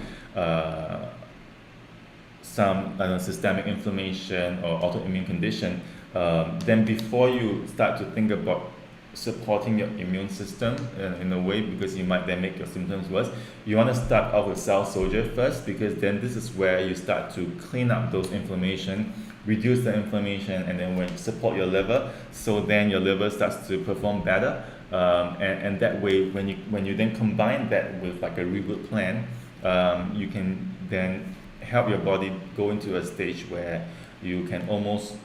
some systemic inflammation or autoimmune condition, then before you start to think about supporting your immune system in a way, because you might then make your symptoms worse, you want to start off with Cell Soldier first, because then this is where you start to clean up those inflammation, reduce the inflammation, and then when you support your liver, so then your liver starts to perform better, and that way when you then combine that with like a Reboot Plan, you can then help your body go into a stage where you can almost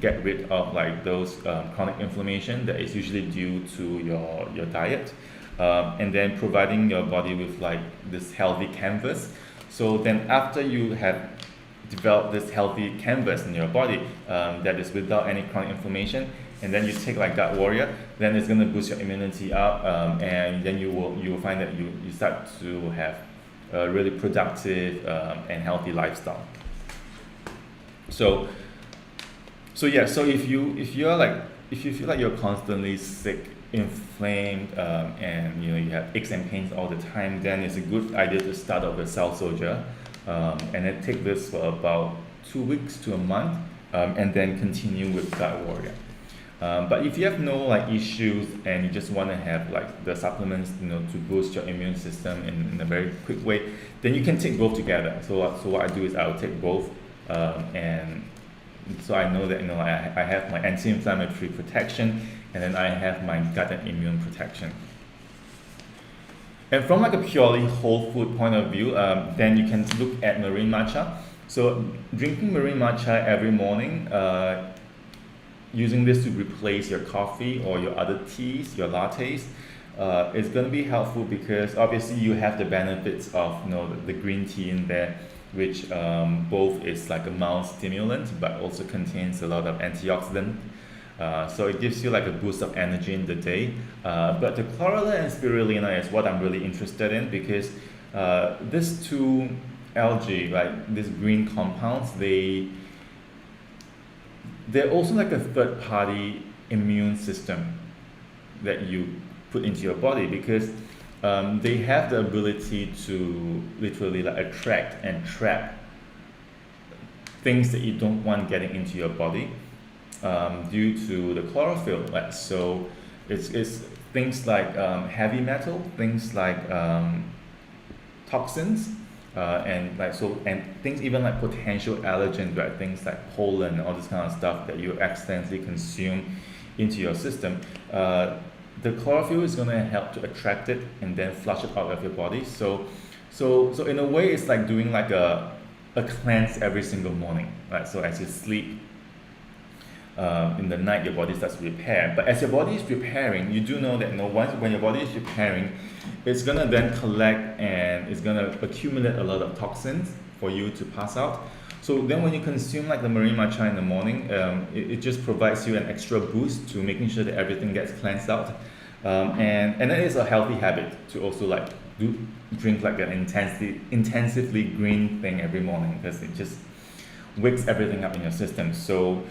get rid of like those chronic inflammation that is usually due to your diet, and then providing your body with like this healthy canvas. So then after you have developed this healthy canvas in your body that is without any chronic inflammation, and then you take like Gut Warrior, then it's going to boost your immunity up, and then you will find that you start to have a really productive and healthy lifestyle. So if you feel like you're constantly sick, inflamed, and you have aches and pains all the time, then it's a good idea to start off with Cell Soldier, and then take this for about 2 weeks to a month, and then continue with Gut Warrior. But if you have no like issues and you just want to have like the supplements to boost your immune system in a very quick way, then you can take both together. So what I do is I'll take both, and so I know that I have my anti-inflammatory protection, and then I have my gut and immune protection. And from like a purely whole food point of view, then you can look at marine matcha. So drinking marine matcha every morning, using this to replace your coffee or your other teas, your lattes, is going to be helpful, because obviously you have the benefits of the green tea in there, which both is like a mild stimulant but also contains a lot of antioxidant. So it gives you like a boost of energy in the day. But the chlorella and spirulina is what I'm really interested in, because these two algae, right, these green compounds, they're also like a third-party immune system that you put into your body, because they have the ability to literally like attract and trap things that you don't want getting into your body, due to the chlorophyll. Right? So it's things like heavy metal, things like toxins, and things even like potential allergens, right? Things like pollen, all this kind of stuff that you accidentally consume into your system. The chlorophyll is going to help to attract it and then flush it out of your body. So in a way, it's like doing like a cleanse every single morning, right? So as you sleep, in the night, your body starts to repair. But as your body is repairing, you do know that when your body is repairing, it's going to then collect and it's going to accumulate a lot of toxins for you to pass out. So then when you consume like the marine matcha in the morning, it just provides you an extra boost to making sure that everything gets cleansed out. And it is a healthy habit to also like drink like an intensively green thing every morning, because it just wakes everything up in your system. So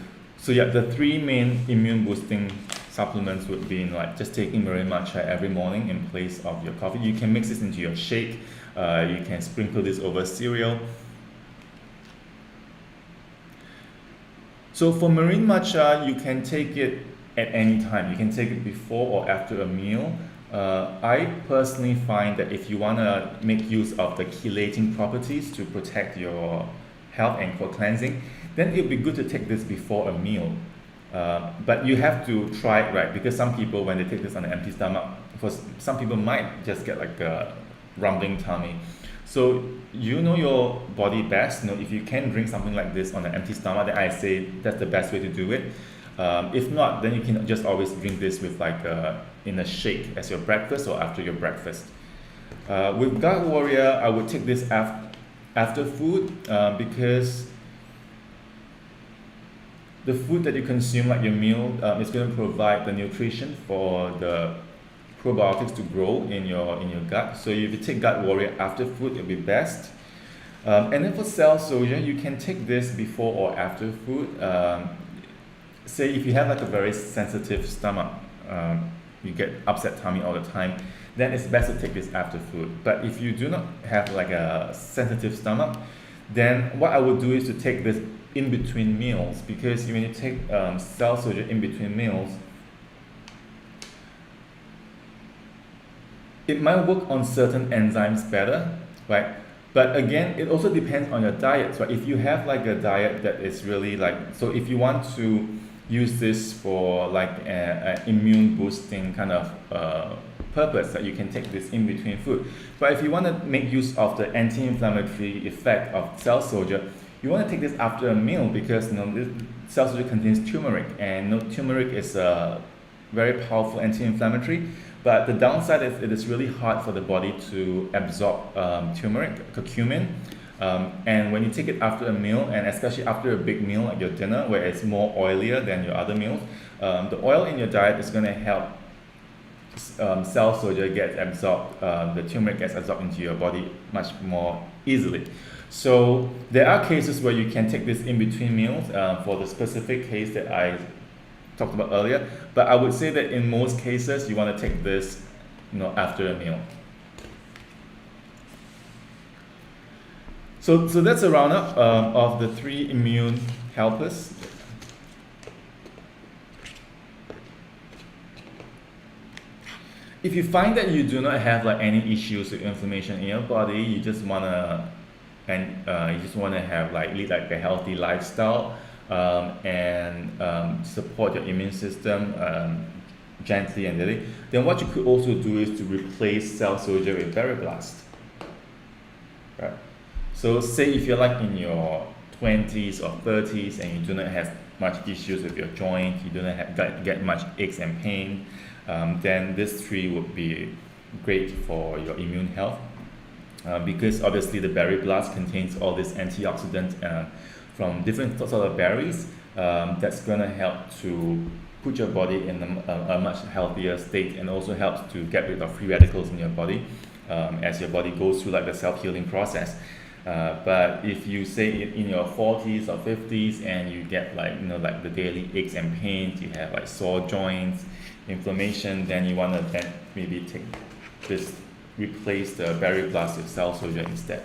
yeah, the three main immune boosting supplements would be like just taking marine matcha every morning in place of your coffee. You can mix this into your shake. You can sprinkle this over cereal. So for marine matcha, you can take it at any time. You can take it before or after a meal. I personally find that if you want to make use of the chelating properties to protect your health and for cleansing, then it would be good to take this before a meal. But you have to try it right, because some people, when they take this on an empty stomach, for some people might just get like a rumbling tummy. So you know your body best. If you can drink something like this on an empty stomach, then I say that's the best way to do it. If not, then you can just always drink this with like in a shake as your breakfast or after your breakfast. With Gut Warrior, I would take this after food, because the food that you consume, like your meal, is going to provide the nutrition for the probiotics to grow in your gut. So if you take Gut Warrior after food, it'll be best. And then for Cell Soldier, you can take this before or after food. Say if you have like a very sensitive stomach, you get upset tummy all the time, then it's best to take this after food. But if you do not have like a sensitive stomach, then what I would do is to take this in between meals, because when you take Cell Soldier in between meals, it might work on certain enzymes better, right? But again, it also depends on your diet, right? If you have like a diet that is really like, so if you want to use this for like an immune boosting kind of purpose, that you can take this in between food. But if you want to make use of the anti-inflammatory effect of Cell Soldier, you want to take this after a meal, because this Cell Soldier contains turmeric, and turmeric is a very powerful anti-inflammatory. But the downside is it is really hard for the body to absorb turmeric, curcumin. And when you take it after a meal, and especially after a big meal like your dinner, where it's more oilier than your other meals, the oil in your diet is going to help Cell Soldier get absorbed, the turmeric gets absorbed into your body much more easily. So there are cases where you can take this in between meals, for the specific case that I talked about earlier, but I would say that in most cases you want to take this after a meal. So that's a roundup of the three immune helpers. If you find that you do not have like any issues with inflammation in your body, you just wanna have lead like a healthy lifestyle, and support your immune system gently and daily, then what you could also do is to replace Cell Soldier with Berry Blast. Right. So say if you're like in your 20s or 30s and you do not have much issues with your joint, you do not get much aches and pain, then this tree would be great for your immune health, because obviously the Berry Blast contains all this antioxidant from different sorts of berries, that's going to help to put your body in a much healthier state, and also helps to get rid of free radicals in your body as your body goes through like the self-healing process. But if you say in your 40s or 50s and you get like the daily aches and pains, you have like sore joints, inflammation, then you want to then maybe replace the Berry Blast with Cell Soldier instead.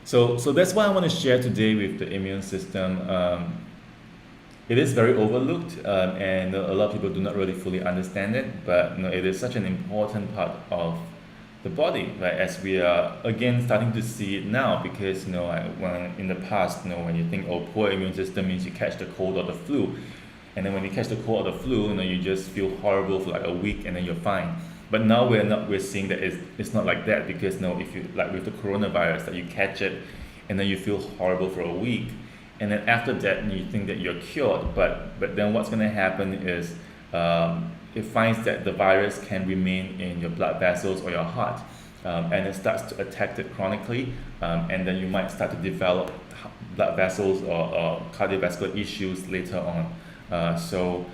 So that's what I want to share today with the immune system. It is very overlooked, and a lot of people do not really fully understand it, but it is such an important part of the body, right? As we are again starting to see it now, because when in the past, when you think, oh, poor immune system means you catch the cold or the flu, and then when you catch the cold or the flu, you just feel horrible for like a week and then you're fine. But now we're seeing that it's not like that, because if you like with the coronavirus, that you catch it and then you feel horrible for a week, and then after that you think that you're cured, but then what's going to happen is it finds that the virus can remain in your blood vessels or your heart, and it starts to attack it chronically, and then you might start to develop blood vessels or cardiovascular issues later on. So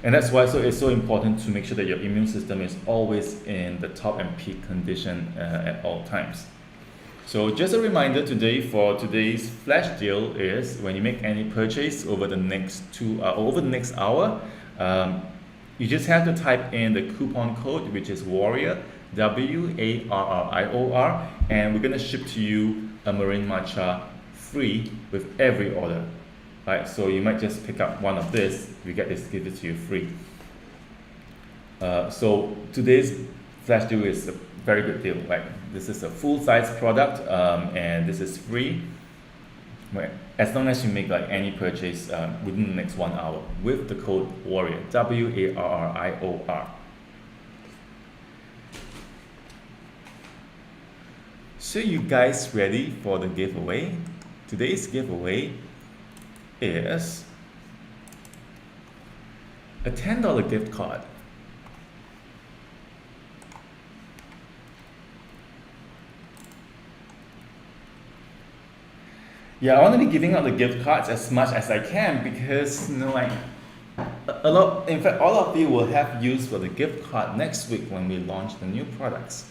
And that's why it's so important to make sure that your immune system is always in the top and peak condition at all times. So just a reminder today for today's flash deal is when you make any purchase over the next hour, you just have to type in the coupon code, which is Warrior, WARRIOR, and we're gonna ship to you a marine matcha free with every order. Right, so you might just pick up one of this, we get this give it to you free. So today's flash deal is a very good deal. Right, this is a full-size product, and this is free. As long as you make like any purchase within the next 1 hour with the code Warrior, WARRIOR. So you guys ready for the giveaway? Today's giveaway is a $10 gift card. Yeah, I want to be giving out the gift cards as much as I can because like in fact all of you will have use for the gift card next week when we launch the new products.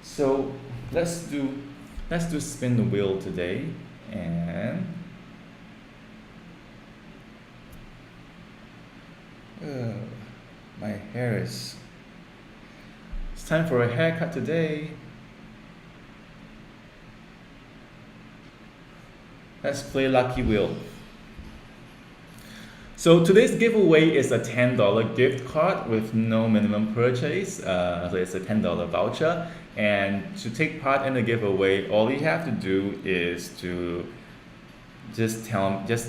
So let's do spin the wheel today, and my hair it's time for a haircut today. Let's play Lucky Wheel. So today's giveaway is a $10 gift card with no minimum purchase. So it's a $10 voucher. And to take part in the giveaway, all you have to do is to just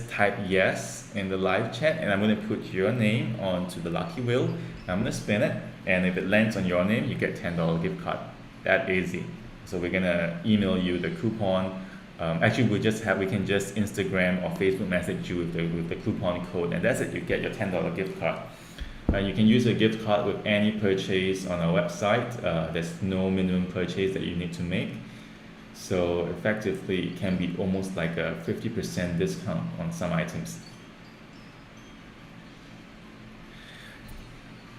type yes in the live chat, and I'm going to put your name onto the lucky wheel. I'm going to spin it, and if it lands on your name, you get $10 gift card. That easy. So we're going to email you the coupon. Actually, we can just Instagram or Facebook message you with the coupon code, and that's it. You get your $10 gift card. You can use a gift card with any purchase on our website. There's no minimum purchase that you need to make. So effectively, it can be almost like a 50% discount on some items.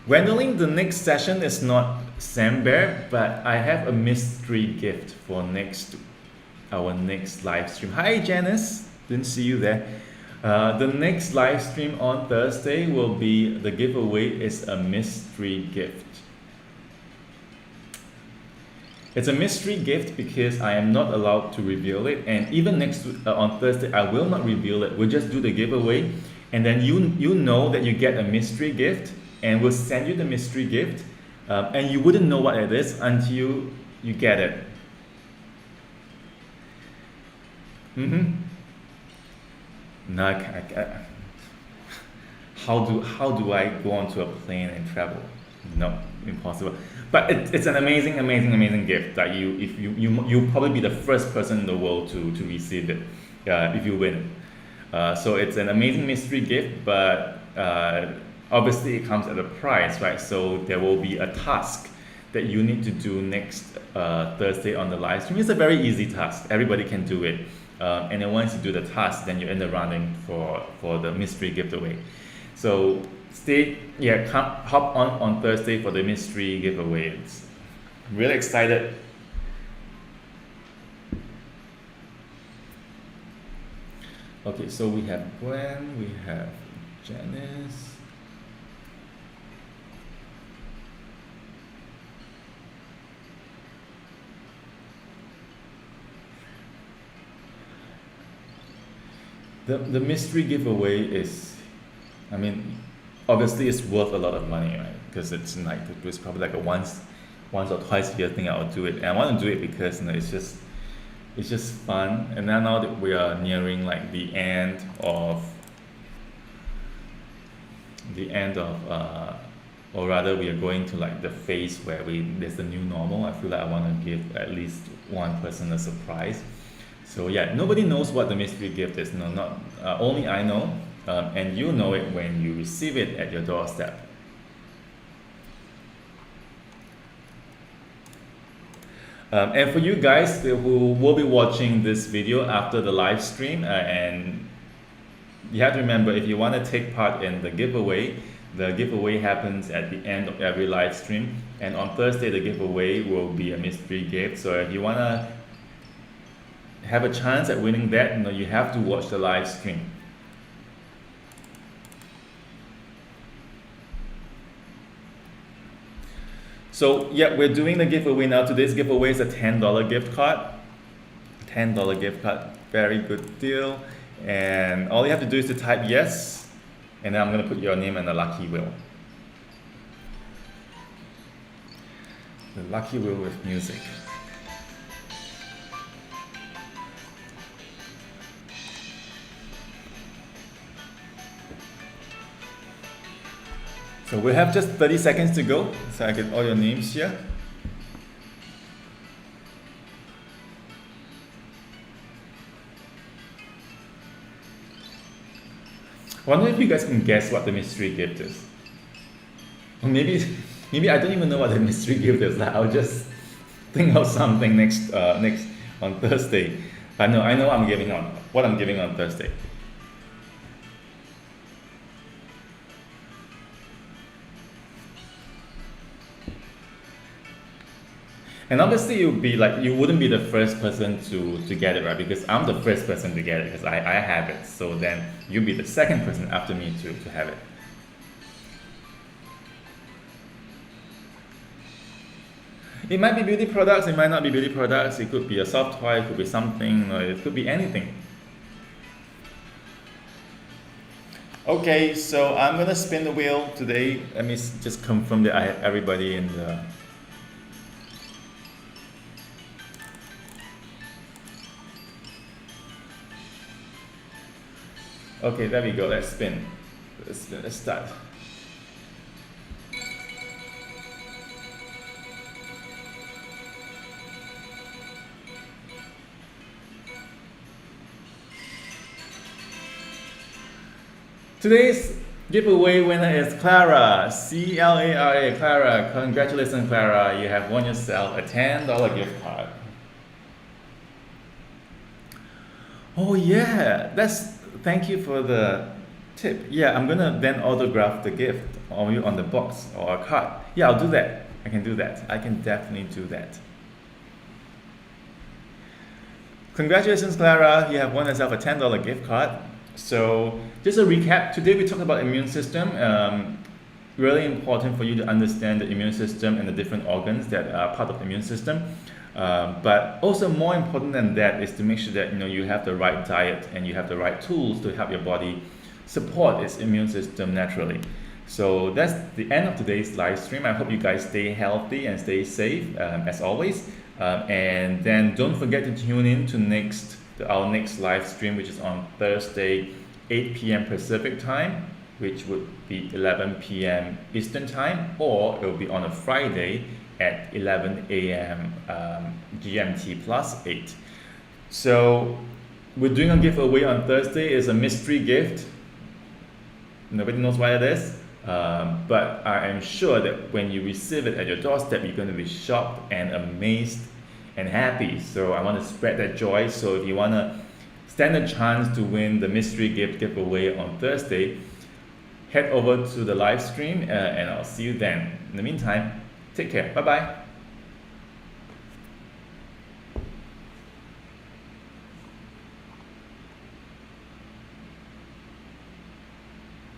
Gwendoline, the next session is not Sam Bear, but I have a mystery gift for our next live stream. Hi Janice, didn't see you there. The next live stream on Thursday will be, the giveaway is a mystery gift. It's a mystery gift because I am not allowed to reveal it, and even on Thursday I will not reveal it. We'll just do the giveaway, and then you know that you get a mystery gift, and we'll send you the mystery gift, and you wouldn't know what it is until you get it. No, how do I go onto a plane and travel? No, impossible. But it's an amazing gift that you'll probably be the first person in the world to receive it if you win. So it's an amazing mystery gift, but obviously it comes at a price, right? So there will be a task that you need to do next Thursday on the live stream. It's a very easy task. Everybody can do it. And then once you do the task, then you're in the running for the mystery giveaway. So hop on Thursday for the mystery giveaway. It's really excited. Okay, so we have Gwen, we have Janice. The mystery giveaway is, obviously it's worth a lot of money, right? Because it's probably like a once or twice a year thing. I'll do it, and I want to do it because it's just fun. And now that we are nearing like the end of, or rather we are going to like the phase where there's the new normal. I feel like I want to give at least one person a surprise. So yeah, nobody knows what the mystery gift is. No, not only I know, and you know it when you receive it at your doorstep. And for you guys who will be watching this video after the live stream, and you have to remember, if you want to take part in the giveaway happens at the end of every live stream, and on Thursday the giveaway will be a mystery gift. So if you want to have a chance at winning that, you have to watch the live stream. So yeah, we're doing the giveaway now. Today's giveaway is a $10 gift card. $10 gift card, very good deal. And all you have to do is to type yes, and then I'm going to put your name in the lucky wheel. The lucky wheel with music. So we have just 30 seconds to go, so I get all your names here. I wonder if you guys can guess what the mystery gift is. Or maybe I don't even know what the mystery gift is. I'll just think of something next on Thursday. I know what I'm giving on Thursday. And obviously you wouldn't be the first person to get it, right? Because I'm the first person to get it because I have it. So then you'll be the second person after me to have it. It might be beauty products, it might not be beauty products, it could be a soft toy, it could be something, it could be anything. Okay, so I'm gonna spin the wheel today. Let me just confirm that I have everybody in the... Okay, there we go, let's spin. Let's start. Today's giveaway winner is Clara, C-L-A-R-A, Clara. Congratulations, Clara. You have won yourself a $10 gift card. Oh yeah, thank you for the tip. Yeah, I'm gonna then autograph the gift on the box or a card. Yeah, I'll do that. I can do that. I can definitely do that. Congratulations, Clara. You have won yourself a $10 gift card. So just a recap, today we talked about immune system. Really important for you to understand the immune system and the different organs that are part of the immune system. But also more important than that is to make sure that you have the right diet and you have the right tools to help your body support its immune system naturally. So that's the end of today's live stream. I hope you guys stay healthy and stay safe as always. And then don't forget to tune in to our next live stream, which is on Thursday, 8 p.m. Pacific time, which would be 11 p.m. Eastern time, or it will be on a Friday at 11 a.m. GMT plus 8. So we're doing a giveaway on Thursday. It's a mystery gift. Nobody knows what it is, but I am sure that when you receive it at your doorstep, you're going to be shocked and amazed and happy. So I want to spread that joy. So if you want to stand a chance to win the mystery gift giveaway on Thursday, head over to the live stream and I'll see you then. In the meantime, take care. Bye bye.